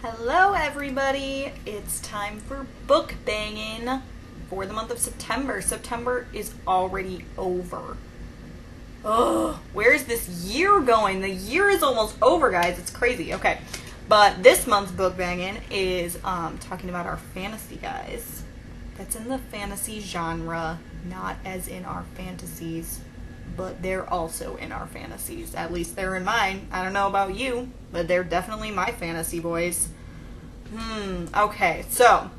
Hello everybody! It's time for book banging for the month of September. September is already over. Ugh, where is this year going? The year is almost over, guys. It's crazy. Okay, but this month's book banging is talking about our fantasy guys. That's in the fantasy genre, not as in our fantasies, but they're also in our fantasies. At least they're in mine. I don't know about you, but they're definitely my fantasy boys. Okay, so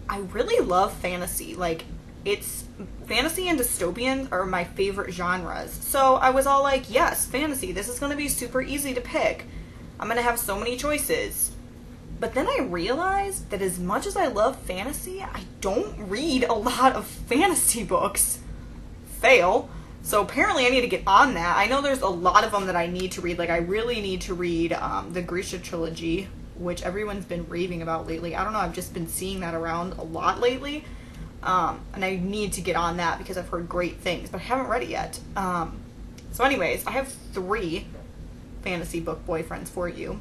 I really love fantasy. Like, it's fantasy and dystopian are my favorite genres. So I was all like, yes, fantasy. This is going to be super easy to pick. I'm going to have so many choices. But then I realized that as much as I love fantasy, I don't read a lot of fantasy books. Fail. So apparently I need to get on that. I know there's a lot of them that I need to read. Like, I really need to read the Grisha trilogy, which everyone's been raving about lately. I don't know, I've just been seeing that around a lot lately. And I need to get on that because I've heard great things, but I haven't read it yet. So anyways, I have 3 fantasy book boyfriends for you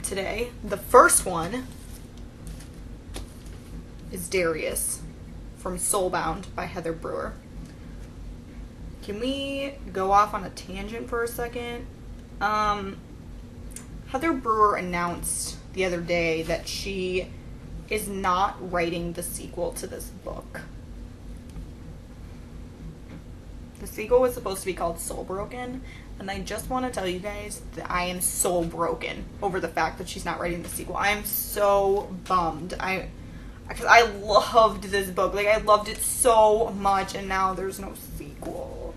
today. The first one is Darius from Soulbound by Heather Brewer. Can we go off on a tangent for a second? Heather Brewer announced the other day that she is not writing the sequel to this book. The sequel was supposed to be called Soul Broken, and I just want to tell you guys that I am so broken over the fact that she's not writing the sequel. I am so bummed. Because I loved this book. Like, I loved it so much, and now there's no sequel.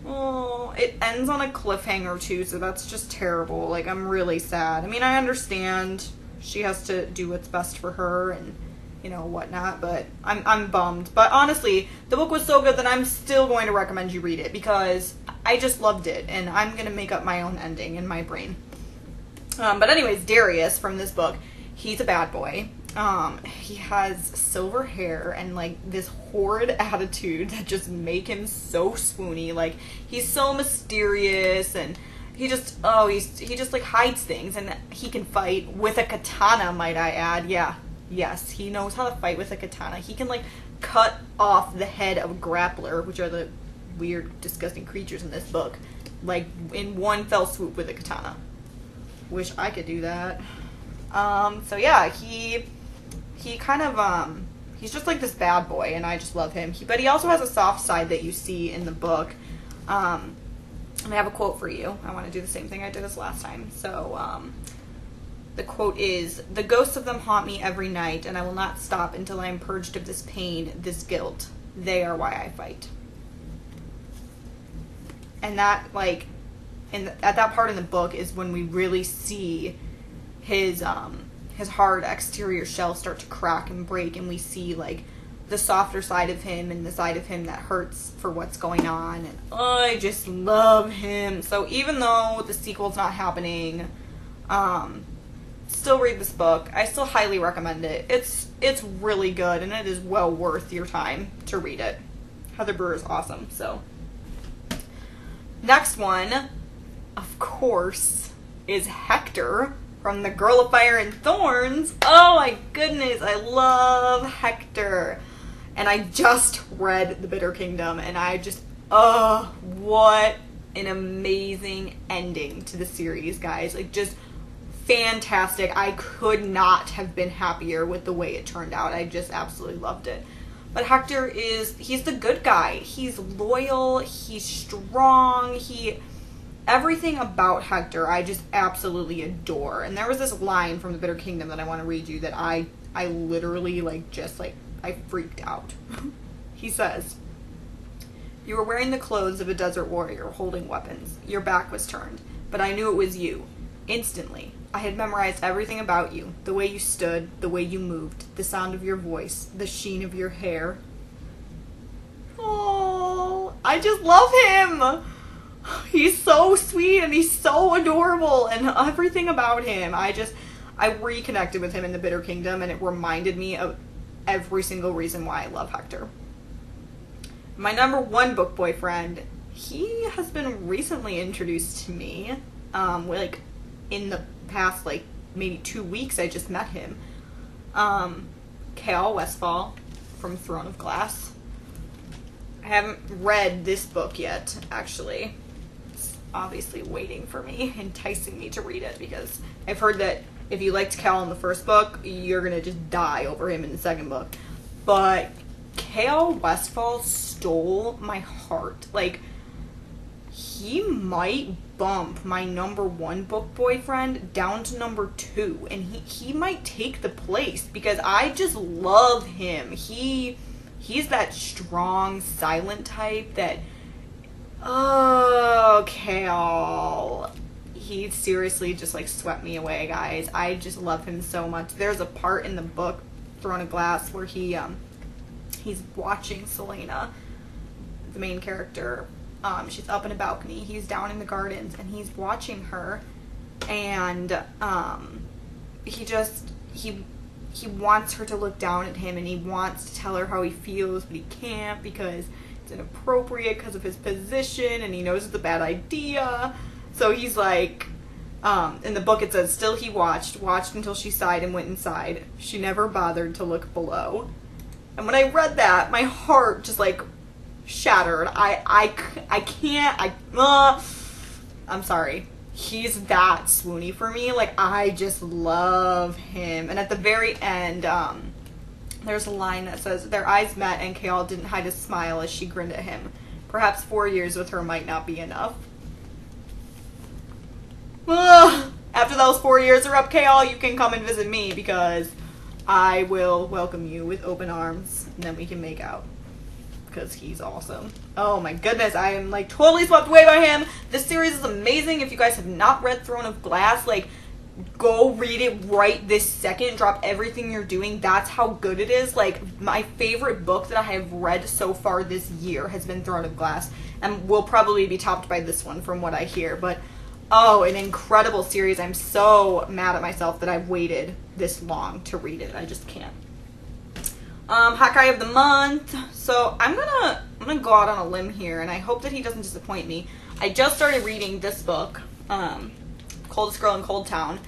Oh, it ends on a cliffhanger too, so that's just terrible. Like, I'm really sad. I mean, I understand she has to do what's best for her and, you know, whatnot, but I'm bummed. But honestly, the book was so good that I'm still going to recommend you read it because I just loved it, and I'm going to make up my own ending in my brain. But anyways, Darius from this book, he's a bad boy. He has silver hair and, like, this horrid attitude that just make him so swoony. Like, he's so mysterious, and he just, he just, like, hides things, and he can fight with a katana, might I add. Yeah, yes, he knows how to fight with a katana. He can, like, cut off the head of a grappler, which are the weird, disgusting creatures in this book, like, in one fell swoop with a katana. Wish I could do that. So yeah, he kind of, he's just like this bad boy, and I just love him. But he also has a soft side that you see in the book. And I have a quote for you. I want to do the same thing I did this last time. So, the quote is, "The ghosts of them haunt me every night, and I will not stop until I am purged of this pain, this guilt. They are why I fight." And that, like, at that part in the book is when we really see his hard exterior shell start to crack and break, and we see, like, the softer side of him and the side of him that hurts for what's going on, and I just love him. So even though the sequel's not happening, still read this book. I still highly recommend it. It's really good, and it is well worth your time to read it. Heather Brewer is awesome. So next one, of course, is Hector from The Girl of Fire and Thorns. Oh my goodness, I love Hector. And I just read The Bitter Kingdom, and I just, what an amazing ending to the series, guys. Like, just fantastic. I could not have been happier with the way it turned out. I just absolutely loved it. But Hector he's the good guy. He's loyal, he's strong, everything about Hector I just absolutely adore. And there was this line from The Bitter Kingdom that I want to read you that I literally, like, just, like, I freaked out. He says, "You were wearing the clothes of a desert warrior holding weapons. Your back was turned, but I knew it was you. Instantly. I had memorized everything about you. The way you stood, the way you moved, the sound of your voice, the sheen of your hair." Oh, I just love him. He's so sweet, and he's so adorable, and everything about him. I reconnected with him in The Bitter Kingdom, and it reminded me of every single reason why I love Hector. My number 1 book boyfriend, he has been recently introduced to me, like, in the past, like, maybe 2 weeks I just met him. Kale Westfall from Throne of Glass. I haven't read this book yet, actually. It's obviously waiting for me, enticing me to read it, because I've heard that if you liked Cal in the first book, you're gonna just die over him in the second book. But Kale Westfall stole my heart. Like, he might bump my #1 book boyfriend down to #2, and he might take the place, because I just love him. He's that strong, silent type that, oh, Kale, he seriously just like swept me away, guys. I just love him so much. There's a part in the book Throne of Glass where he's watching Selena, the main character. She's up in a balcony, he's down in the gardens, and he's watching her, and he wants her to look down at him, and he wants to tell her how he feels, but he can't because it's inappropriate because of his position, and he knows it's a bad idea. So he's like, in the book it says, still he watched until she sighed and went inside. She never bothered to look below. And when I read that, my heart just like shattered. I'm sorry. He's that swoony for me. Like, I just love him. And at the very end, there's a line that says, their eyes met and Kale didn't hide a smile as she grinned at him. Perhaps 4 years with her might not be enough. After those 4 years are up, Kale, you can come and visit me, because I will welcome you with open arms, and then we can make out. Because he's awesome. Oh my goodness, I am like totally swept away by him. This series is amazing. If you guys have not read Throne of Glass, like, go read it right this second. Drop everything you're doing. That's how good it is. Like, my favorite book that I have read so far this year has been Throne of Glass, and will probably be topped by this one from what I hear. But oh, an incredible series. I'm so mad at myself that I've waited this long to read it. I just can't. Hawkeye of the month. So I'm gonna go out on a limb here, and I hope that he doesn't disappoint me. I just started reading this book, Coldest Girl in Cold Town,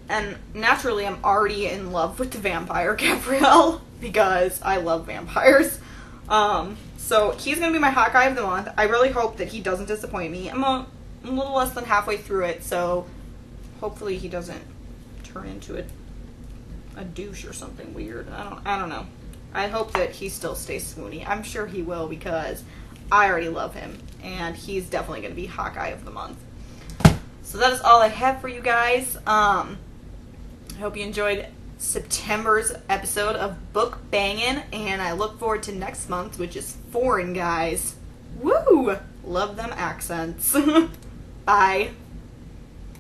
and naturally I'm already in love with the vampire Gabrielle, because I love vampires. So he's gonna be my Hawkeye of the month. I really hope that he doesn't disappoint me. I'm a little less than halfway through it, so hopefully he doesn't turn into a douche or something weird. I don't know. I hope that he still stays swoony. I'm sure he will, because I already love him, and he's definitely going to be Hawkeye of the month. So that is all I have for you guys. I hope you enjoyed September's episode of Book Bangin', and I look forward to next month, which is foreign, guys. Woo! Love them accents. Bye.